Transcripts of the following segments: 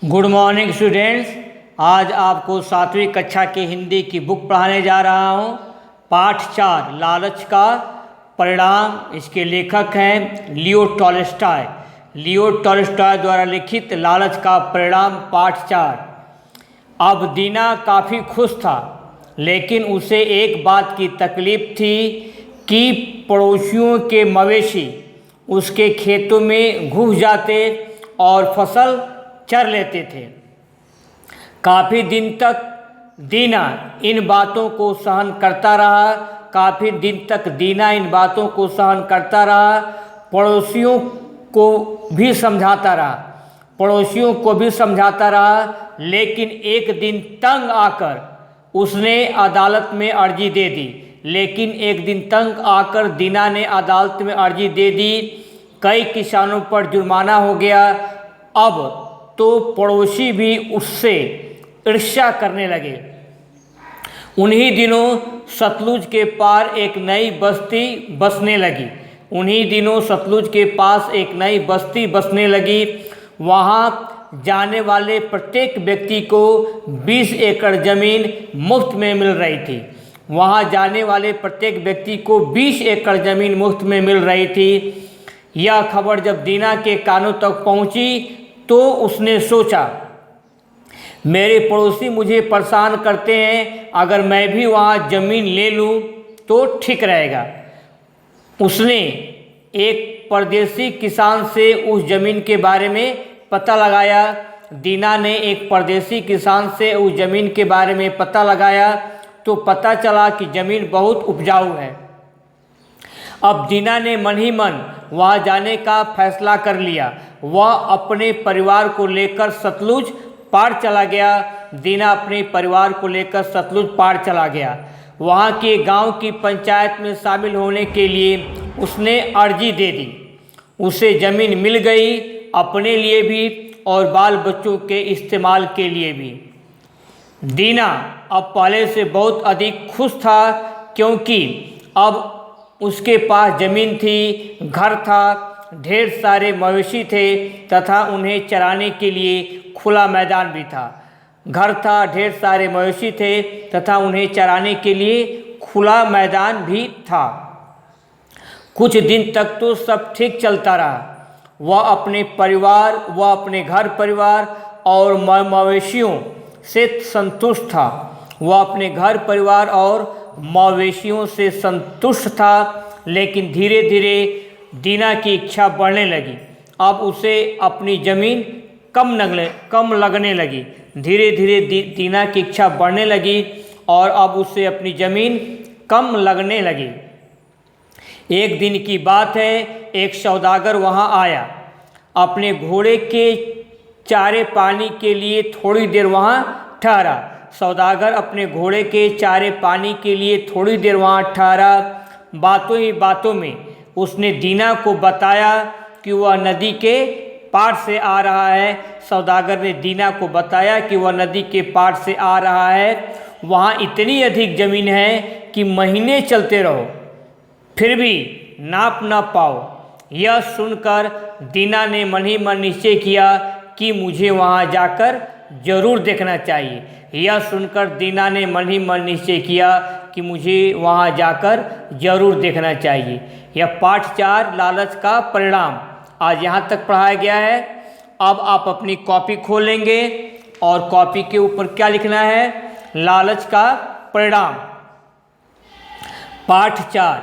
Good morning students. आज आपको 7वीं कक्षा की हिंदी की बुक पढ़ाने जा रहा हूँ। पाठ 4 लालच का परिणाम। इसके लेखक हैं लियो टॉल्स्टॉय। लियो टॉल्स्टॉय द्वारा लिखित लालच का परिणाम पाठ 4। अब दीना काफ़ी खुश था, लेकिन उसे एक बात की तकलीफ थी कि पड़ोसियों के मवेशी उसके खेतों में घुस जाते और फसल चर लेते थे। काफ़ी दिन तक दीना इन बातों को सहन करता रहा। दीना इन बातों को सहन करता रहा। पड़ोसियों को भी समझाता रहा, लेकिन एक दिन तंग आकर उसने अदालत में अर्जी दे दी। दीना ने अदालत में अर्जी दे दी। कई किसानों पर जुर्माना हो गया। अब तो पड़ोसी भी उससे ईर्ष्या करने लगे। उन्हीं दिनों सतलुज के पार एक नई बस्ती बसने लगी। वहाँ जाने वाले प्रत्येक व्यक्ति को 20 एकड़ ज़मीन मुफ्त में मिल रही थी। यह खबर जब दीना के कानों तक पहुँची तो उसने सोचा, मेरे पड़ोसी मुझे परेशान करते हैं, अगर मैं भी वहाँ ज़मीन ले लूँ तो ठीक रहेगा। उसने एक परदेसी किसान से उस ज़मीन के बारे में पता लगाया। दीना ने एक परदेसी किसान से उस ज़मीन के बारे में पता लगाया तो पता चला कि ज़मीन बहुत उपजाऊ है। अब दीना ने मन ही मन वहाँ जाने का फैसला कर लिया। वह अपने परिवार को लेकर सतलुज पार चला गया। वहाँ के गांव की पंचायत में शामिल होने के लिए उसने अर्जी दे दी। उसे ज़मीन मिल गई, अपने लिए भी और बाल बच्चों के इस्तेमाल के लिए भी। दीना अब पहले से बहुत अधिक खुश था, क्योंकि अब उसके पास ज़मीन थी, घर था, ढेर सारे मवेशी थे तथा उन्हें चराने के लिए खुला मैदान भी था। कुछ दिन तक तो सब ठीक चलता रहा। वह अपने घर परिवार और मवेशियों से संतुष्ट था। लेकिन धीरे धीरे दीना की इच्छा बढ़ने लगी। अब उसे अपनी ज़मीन कम लगने लगी। दीना की इच्छा बढ़ने लगी और अब उसे अपनी ज़मीन कम लगने लगी। एक दिन की बात है, एक सौदागर वहाँ आया। अपने घोड़े के चारे पानी के लिए थोड़ी देर वहाँ ठहरा। बातों ही बातों में उसने दीना को बताया कि वह नदी के पार से आ रहा है। सौदागर ने दीना को बताया कि वह नदी के पार से आ रहा है। वहाँ इतनी अधिक ज़मीन है कि महीने चलते रहो फिर भी नाप न पाओ। यह सुनकर दीना ने मन ही मन निश्चय किया कि मुझे वहाँ जाकर जरूर देखना चाहिए। यह पाठ 4 लालच का परिणाम आज यहाँ तक पढ़ाया गया है। अब आप अपनी कॉपी खोलेंगे और कॉपी के ऊपर क्या लिखना है? लालच का परिणाम पाठ 4।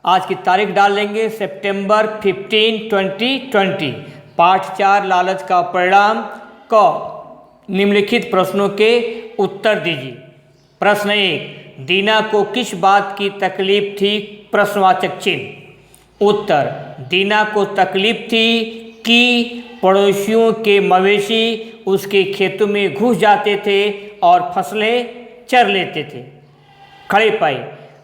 आज की तारीख डाल लेंगे सितंबर 15, 2020। पाठ 4 लालच का परिणाम क निम्नलिखित प्रश्नों के उत्तर दीजिए। प्रश्न 1, दीना को किस बात की तकलीफ थी? प्रश्नवाचक चिन्ह। उत्तर, दीना को तकलीफ थी कि पड़ोसियों के मवेशी उसके खेतों में घुस जाते थे और फसलें चर लेते थे। खड़े पाई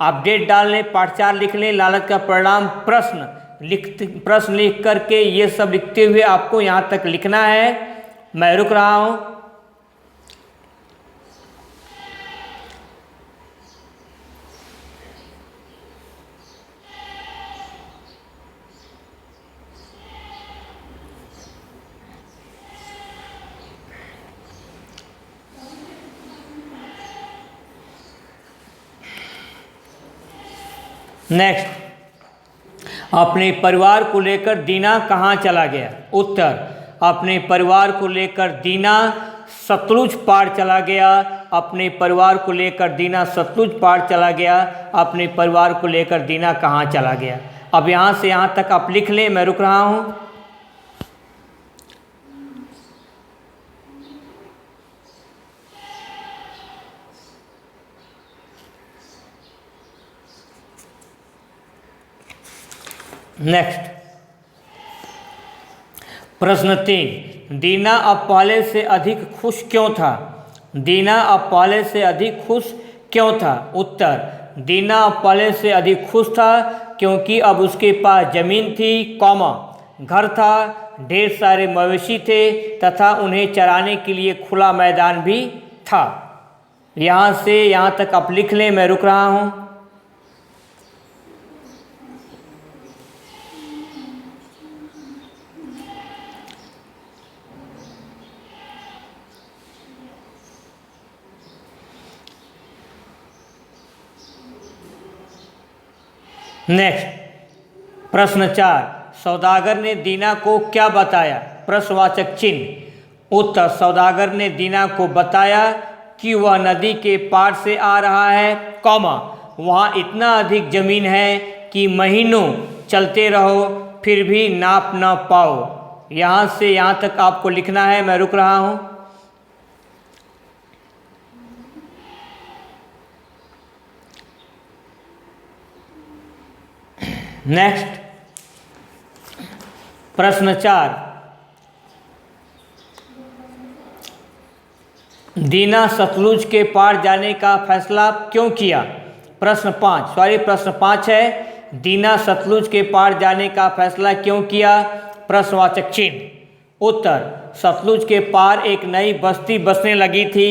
आप डेट डाल लें, पाठ 4 लिख लें, लालच का परिणाम प्रश्न लिख करके ये सब लिखते हुए आपको यहाँ तक लिखना है। मैं रुक रहा हूँ। नेक्स्ट, अपने परिवार को लेकर दीना कहाँ चला गया? उत्तर, अपने परिवार को लेकर दीना सतलुज पार चला गया। अपने परिवार को लेकर दीना सतलुज पार चला गया। अपने परिवार को लेकर दीना कहाँ चला गया? अब यहाँ से यहाँ तक आप लिख लें, मैं रुक रहा हूँ। नेक्स्ट, प्रश्न 3, दीना अब पहले से अधिक खुश क्यों था? दीना अब पहले से अधिक खुश क्यों था? उत्तर, दीना अब पहले से अधिक खुश था क्योंकि अब उसके पास ज़मीन थी, कौमा, घर था, ढेर सारे मवेशी थे तथा उन्हें चराने के लिए खुला मैदान भी था। यहाँ से यहाँ तक आप लिख लें, मैं रुक रहा हूँ। नेक्स्ट, प्रश्न 4, सौदागर ने दीना को क्या बताया? प्रश्नवाचक चिन्ह। उत्तर, सौदागर ने दीना को बताया कि वह नदी के पार से आ रहा है, कौमा, वहाँ इतना अधिक ज़मीन है कि महीनों चलते रहो फिर भी नाप न पाओ। यहाँ से यहाँ तक आपको लिखना है, मैं रुक रहा हूँ। नेक्स्ट, प्रश्न 4, दीना सतलुज के पार जाने का फैसला क्यों किया? प्रश्न 5 है, दीना सतलुज के पार जाने का फैसला क्यों किया? प्रश्नवाचक चिन्ह। उत्तर, सतलुज के पार एक नई बस्ती बसने लगी थी।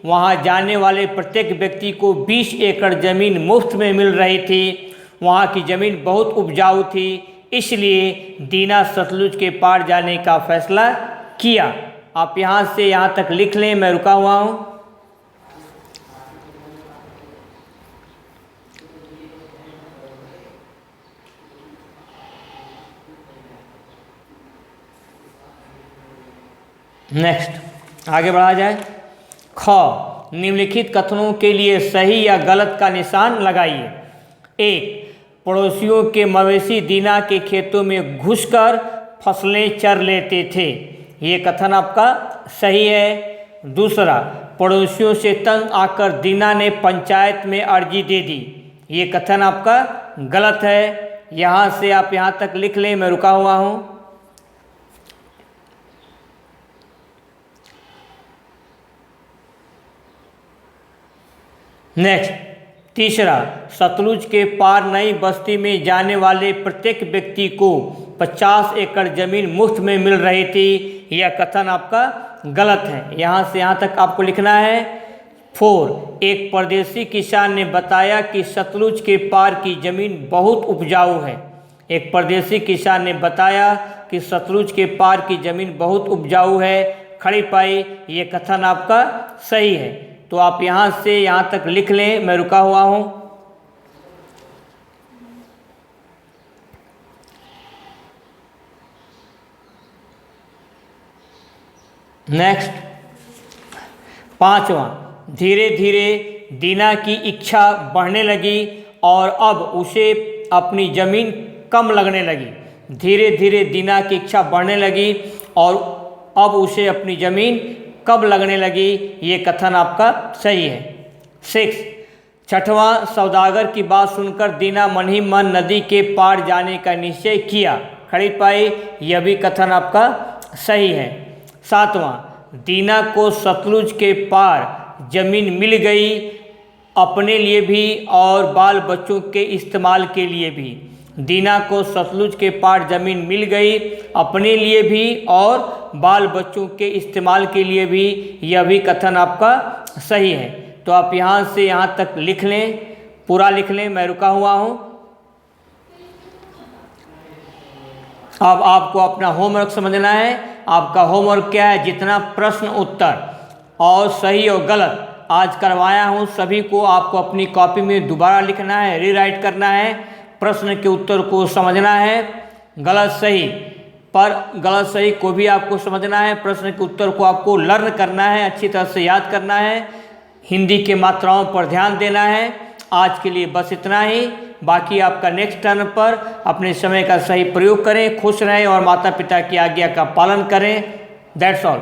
वहां जाने वाले प्रत्येक व्यक्ति को 20 एकड़ ज़मीन मुफ्त में मिल रही थी। वहाँ की ज़मीन बहुत उपजाऊ थी, इसलिए दीना सतलुज के पार जाने का फैसला किया। आप यहाँ से यहाँ तक लिख लें, मैं रुका हुआ हूँ। नेक्स्ट, आगे बढ़ा जाए। ख, निम्नलिखित कथनों के लिए सही या गलत का निशान लगाइए। 1, पड़ोसियों के मवेशी दीना के खेतों में घुसकर फसलें चर लेते थे। ये कथन आपका सही है। दूसरा, पड़ोसियों से तंग आकर दीना ने पंचायत में अर्जी दे दी। ये कथन आपका गलत है। यहाँ से आप यहाँ तक लिख लें, मैं रुका हुआ हूँ। नेक्स्ट, तीसरा, सतलुज के पार नई बस्ती में जाने वाले प्रत्येक व्यक्ति को 50 एकड़ ज़मीन मुफ्त में मिल रही थी। यह कथन आपका गलत है। यहाँ से यहाँ तक आपको लिखना है। 4, एक परदेसी किसान ने बताया कि सतलुज के पार की ज़मीन बहुत उपजाऊ है। एक परदेसी किसान ने बताया कि सतलुज के पार की ज़मीन बहुत उपजाऊ है, खड़ी पाई। ये कथन आपका सही है। तो आप यहाँ से यहाँ तक लिख लें, मैं रुका हुआ हूँ। नेक्स्ट, 5वां, धीरे धीरे दीना की इच्छा बढ़ने लगी और अब उसे अपनी ज़मीन कम लगने लगी। धीरे धीरे दीना की इच्छा बढ़ने लगी और अब उसे अपनी ज़मीन कब लगने लगी। ये कथन आपका सही है। 6, छठवां, सौदागर की बात सुनकर दीना मन ही मन नदी के पार जाने का निश्चय किया, खड़ी पाई। यह भी कथन आपका सही है। 7वां, दीना को सतलुज के पार ज़मीन मिल गई, अपने लिए भी और बाल बच्चों के इस्तेमाल के लिए भी। दीना को सतलुज के पार ज़मीन मिल गई, अपने लिए भी और बाल बच्चों के इस्तेमाल के लिए भी। यह भी कथन आपका सही है। तो आप यहाँ से यहाँ तक लिख लें, पूरा लिख लें, मैं रुका हुआ हूँ। अब आपको अपना होमवर्क समझना है। आपका होमवर्क क्या है? जितना प्रश्न उत्तर और सही और गलत आज करवाया हूँ, सभी को आपको अपनी कॉपी में दोबारा लिखना है, रीराइट करना है प्रश्न के उत्तर को समझना है, गलत सही पर गलत सही को भी आपको समझना है, प्रश्न के उत्तर को आपको लर्न करना है, अच्छी तरह से याद करना है, हिंदी के मात्राओं पर ध्यान देना है। आज के लिए बस इतना ही, बाकी आपका नेक्स्ट टर्न पर अपने समय का सही प्रयोग करें, खुश रहें और माता पिता की आज्ञा का पालन करें। That's all.